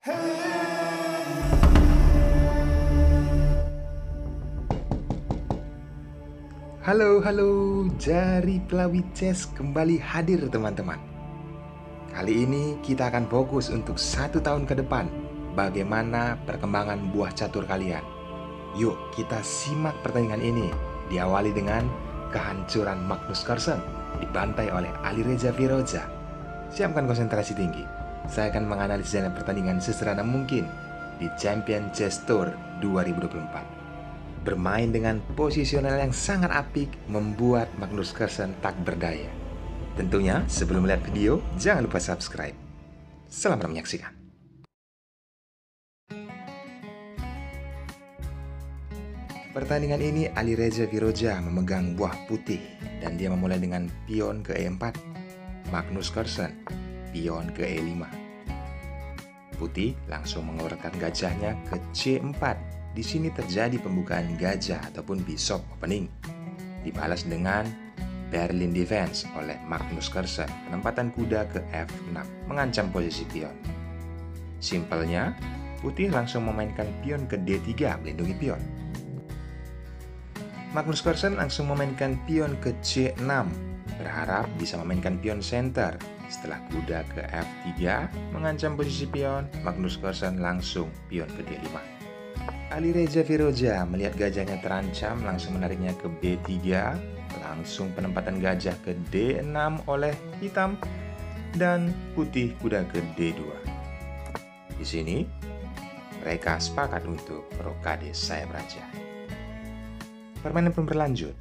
Halo, Jari Pelawit Chess kembali hadir teman-teman. Kali ini kita akan fokus untuk 1 tahun ke depan bagaimana perkembangan buah catur kalian. Yuk kita simak pertandingan ini. Diawali dengan kehancuran Magnus Carlsen dibantai oleh Alireza Firoza. Siapkan konsentrasi tinggi. Saya akan menganalisis pertandingan sesederhana mungkin di Champion Chess Tour 2024. Bermain dengan posisional yang sangat apik membuat Magnus Carlsen tak berdaya. Tentunya sebelum melihat video, jangan lupa subscribe. Selamat menyaksikan. Pertandingan ini Alireza Firoza memegang buah putih dan dia memulai dengan pion ke E4. Magnus Carlsen pion ke E5. Putih langsung mengeluarkan gajahnya ke C4. Di sini terjadi pembukaan gajah ataupun bishop opening. Dibalas dengan Berlin defense oleh Magnus Carlsen, penempatan kuda ke F6, mengancam posisi pion. Simpelnya, putih langsung memainkan pion ke D3, melindungi pion. Magnus Carlsen langsung memainkan pion ke C6, berharap bisa memainkan pion center. Setelah kuda ke F3, mengancam posisi pion, Magnus Carlsen langsung pion ke D5. Alireza Firoza melihat gajahnya terancam, langsung menariknya ke B3, langsung penempatan gajah ke D6 oleh hitam, dan putih kuda ke D2. Di sini, mereka sepakat untuk rokade sayap raja. Permainan pun berlanjut.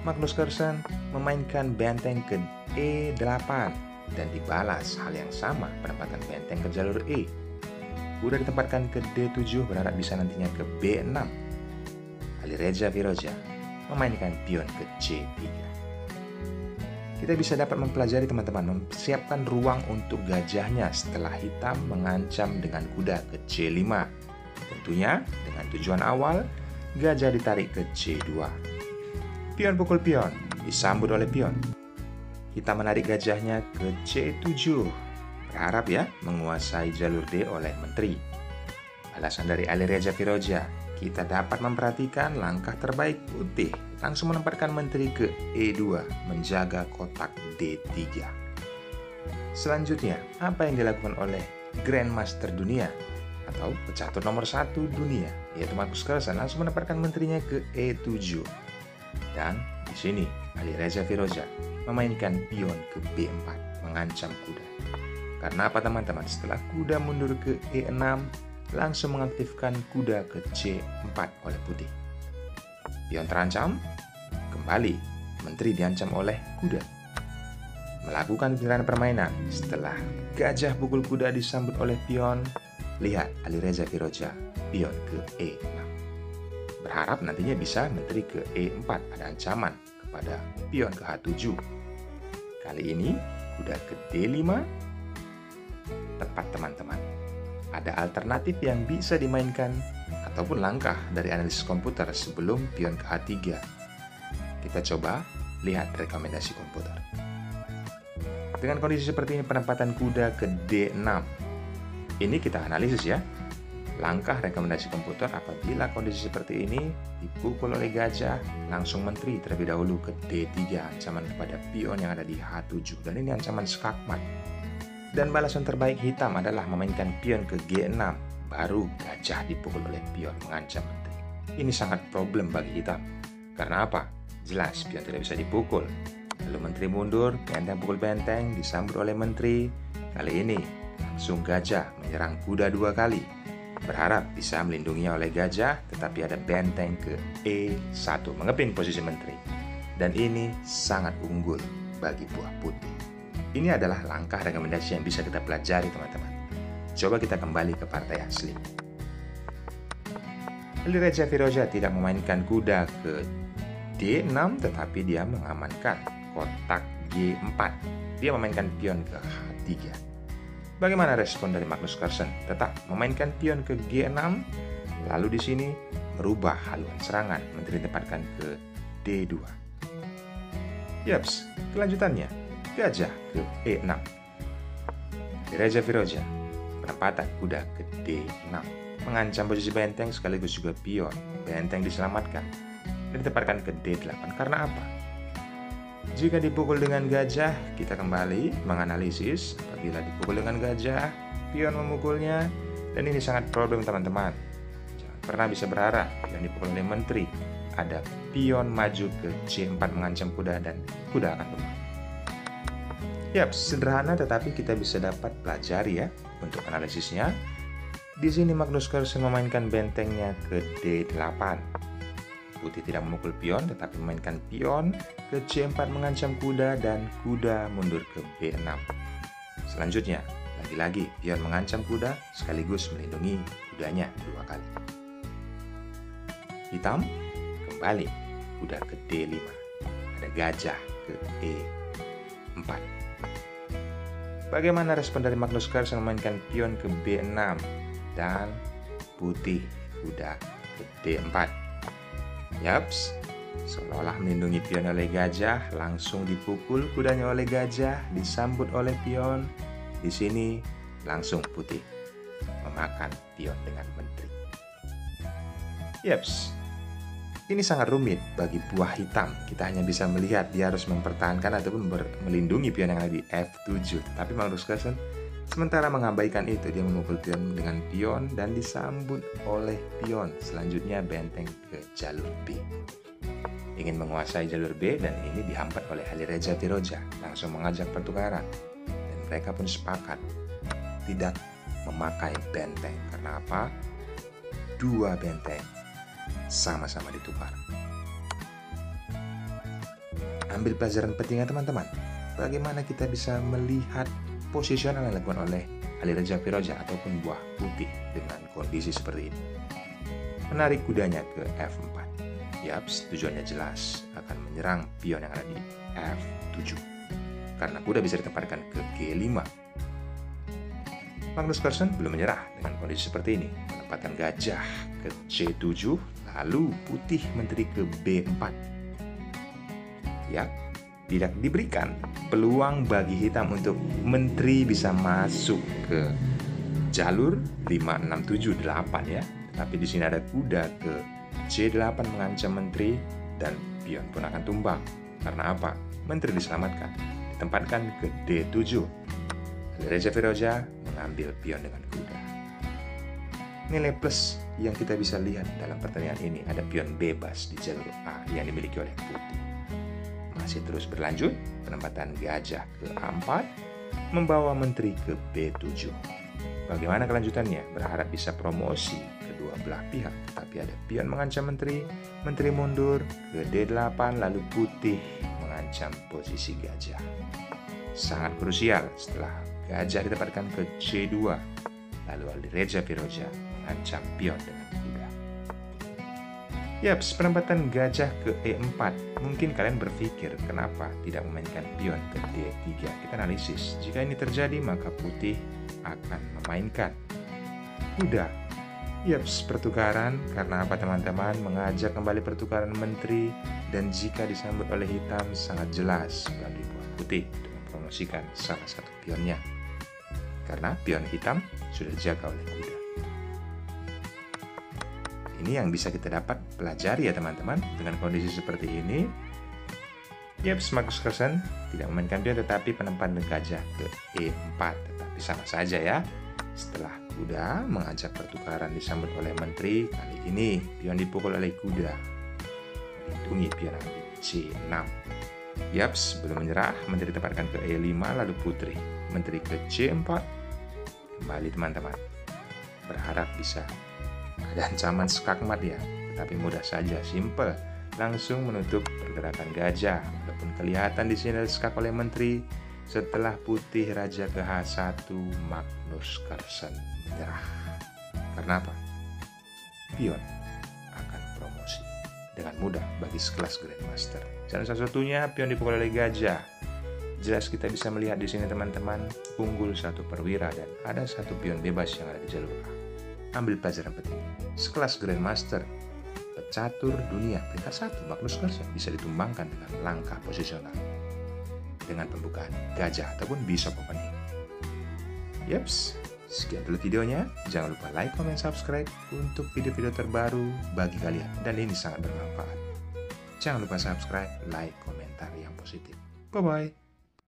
Magnus Carlsen memainkan benteng ke E8 dan dibalas hal yang sama, penempatan benteng ke jalur E. Kuda ditempatkan ke D7 berharap bisa nantinya ke B6. Alireza Firoza memainkan pion ke C3. Kita bisa dapat mempelajari teman-teman mempersiapkan ruang untuk gajahnya setelah hitam mengancam dengan kuda ke C5. Tentunya dengan tujuan awal, gajah ditarik ke C2. Pion pukul pion, disambut oleh pion. Hitam menarik gajahnya ke C7. Berharap ya menguasai jalur D oleh menteri. Alasan dari Alireza Firoza, kita dapat memperhatikan langkah terbaik putih langsung menempatkan menteri ke E2 menjaga kotak D3. Selanjutnya, apa yang dilakukan oleh Grandmaster dunia atau pecatur nomor 1 dunia, yaitu Magnus Carlsen, langsung menempatkan menterinya ke E7. Dan di sini Alireza Firoza memainkan pion ke B4 mengancam kuda. Karena apa teman-teman? Setelah kuda mundur ke E6, langsung mengaktifkan kuda ke C4 oleh putih. Pion terancam, kembali menteri diancam oleh kuda. Melakukan pilihan permainan, setelah gajah pukul kuda disambut oleh pion, lihat Alireza Firoza pion ke E6. Berharap nantinya bisa menteri ke E4, ada ancaman kepada pion ke H7. Kali ini kuda ke D5. Tepat teman-teman, ada alternatif yang bisa dimainkan ataupun langkah dari analisis komputer sebelum pion ke H3. Kita coba lihat rekomendasi komputer. Dengan kondisi seperti ini, penempatan kuda ke D6. Ini kita analisis ya. Langkah rekomendasi komputer apabila kondisi seperti ini dipukul oleh gajah, langsung menteri terlebih dahulu ke D3, ancaman kepada pion yang ada di H7, dan ini ancaman skakmat. Dan balasan terbaik hitam adalah memainkan pion ke G6, baru gajah dipukul oleh pion mengancam menteri. Ini sangat problem bagi hitam. Karena apa? Jelas pion tidak bisa dipukul. Lalu menteri mundur, benteng pukul benteng, disambut oleh menteri. Kali ini langsung gajah menyerang kuda 2 kali. Berharap bisa melindunginya oleh gajah, tetapi ada benteng ke E1, mengepung posisi menteri. Dan ini sangat unggul bagi buah putih. Ini adalah langkah rekomendasi yang bisa kita pelajari teman-teman. Coba kita kembali ke partai asli. Alireza Firoza tidak memainkan kuda ke D6, tetapi dia mengamankan kotak G4. Dia memainkan pion ke H3. Bagaimana respon dari Magnus Carlsen? Tetap memainkan pion ke G6, lalu di sini merubah haluan serangan, menteri ditempatkan ke D2. Yaps, kelanjutannya gajah ke E6. Alireza Firoza penempatan kuda ke D6, mengancam posisi benteng sekaligus juga pion. Benteng diselamatkan dan ditempatkan ke D8. Karena apa? Jika dipukul dengan gajah, kita kembali menganalisis. Apabila dipukul dengan gajah, pion memukulnya, dan ini sangat problem teman-teman. Jangan pernah bisa berharap pion dipukul oleh menteri. Ada pion maju ke C4 mengancam kuda dan kuda akan tumbang. Yap, sederhana tetapi kita bisa dapat pelajari ya untuk analisisnya. Di sini Magnus Carlsen memainkan bentengnya ke D8. Putih tidak memukul pion tetapi memainkan pion ke C4 mengancam kuda dan kuda mundur ke B6. Selanjutnya, lagi-lagi pion mengancam kuda sekaligus melindungi kudanya 2 kali. Hitam kembali kuda ke D5. Ada gajah ke E4. Bagaimana respon dari Magnus Carlsen memainkan pion ke B6 dan putih kuda ke D4? Yaps, seolah-olah melindungi pion oleh gajah, langsung dipukul kudanya oleh gajah, disambut oleh pion. Di sini langsung putih memakan pion dengan menteri. Yaps, ini sangat rumit bagi buah hitam. Kita hanya bisa melihat dia harus mempertahankan ataupun melindungi pion yang ada di F7. Tapi Magnus Carlsen sementara mengabaikan itu, dia memukul pion dengan pion dan disambut oleh pion. Selanjutnya benteng ke jalur B. Ingin menguasai jalur B dan ini dihambat oleh Alireza Firoja. Langsung mengajak pertukaran. Dan mereka pun sepakat tidak memakai benteng. Karena apa? 2 benteng sama-sama ditukar. Ambil pelajaran pentingnya teman-teman. Bagaimana kita bisa melihat posisional yang dilakukan oleh Alireza Firoja ataupun buah putih dengan kondisi seperti ini. Menarik kudanya ke F4. Yaps, tujuannya jelas, akan menyerang pion yang ada di F7. Karena kuda bisa ditempatkan ke G5. Magnus Carlsen belum menyerah dengan kondisi seperti ini. Menempatkan gajah ke C7, lalu putih menteri ke B4. Ya, tidak diberikan peluang bagi hitam untuk menteri bisa masuk ke jalur 5, 6, 7, 8 ya. Tapi di sini ada kuda ke C8 mengancam menteri dan pion pun akan tumbang. Karena apa? Menteri diselamatkan, ditempatkan ke D7. Alireza Firoja mengambil pion dengan kuda. Nilai plus yang kita bisa lihat dalam pertandingan ini ada pion bebas di jalur A yang dimiliki oleh putih. Masih terus berlanjut, penempatan gajah ke A4 membawa menteri ke B7. Bagaimana kelanjutannya? Berharap bisa promosi kedua belah pihak, tapi ada pion mengancam menteri, menteri mundur ke D8, lalu putih mengancam posisi gajah. Sangat krusial setelah gajah ditempatkan ke C2, lalu Alireza Firoja mengancam pion dengan kuda. Yaps, penempatan gajah ke E4. Mungkin kalian berpikir kenapa tidak memainkan pion ke D3. Kita analisis. Jika ini terjadi maka putih akan memainkan kuda. Yaps, pertukaran. Karena apa teman-teman? Mengajak kembali pertukaran menteri. Dan jika disambut oleh hitam sangat jelas bagi buah putih untuk mempromosikan salah satu pionnya. Karena pion hitam sudah dijaga oleh kuda. Ini yang bisa kita dapat pelajari ya teman-teman. Dengan kondisi seperti ini, Yaps, Magnus Carlsen tidak memainkan pion tetapi penempatan gajah ke E4. Tetapi sama saja ya. Setelah kuda mengajak pertukaran disambut oleh menteri, kali ini pion dipukul oleh kuda. Melindungi pion yang di C6. Yaps, belum menyerah, menteri ditempatkan ke E5 lalu putri. Menteri ke C4. Kembali teman-teman. Berharap bisa ada ancaman skakmat ya, tetapi mudah saja, simple. Langsung menutup pergerakan gajah, walaupun kelihatan di sini skak oleh menteri. Setelah putih raja ke H1, Magnus Carlsen menyerah. Karena apa? Pion akan promosi dengan mudah bagi sekelas Grandmaster. Dan salah satunya pion dipukul oleh gajah. Jelas kita bisa melihat di sini teman-teman, unggul 1 perwira dan ada 1 pion bebas yang ada di jalur A. Ambil pelajaran penting. Sekelas Grandmaster, pecatur dunia peringkat 1 Magnus Carlsen bisa ditumbangkan dengan langkah posisional dengan pembukaan gajah ataupun bishop opening. Yaps, Sekian dulu videonya. Jangan lupa like, comment, subscribe untuk video-video terbaru bagi kalian. Dan ini sangat bermanfaat. Jangan lupa subscribe, like, komentar yang positif. Bye-bye.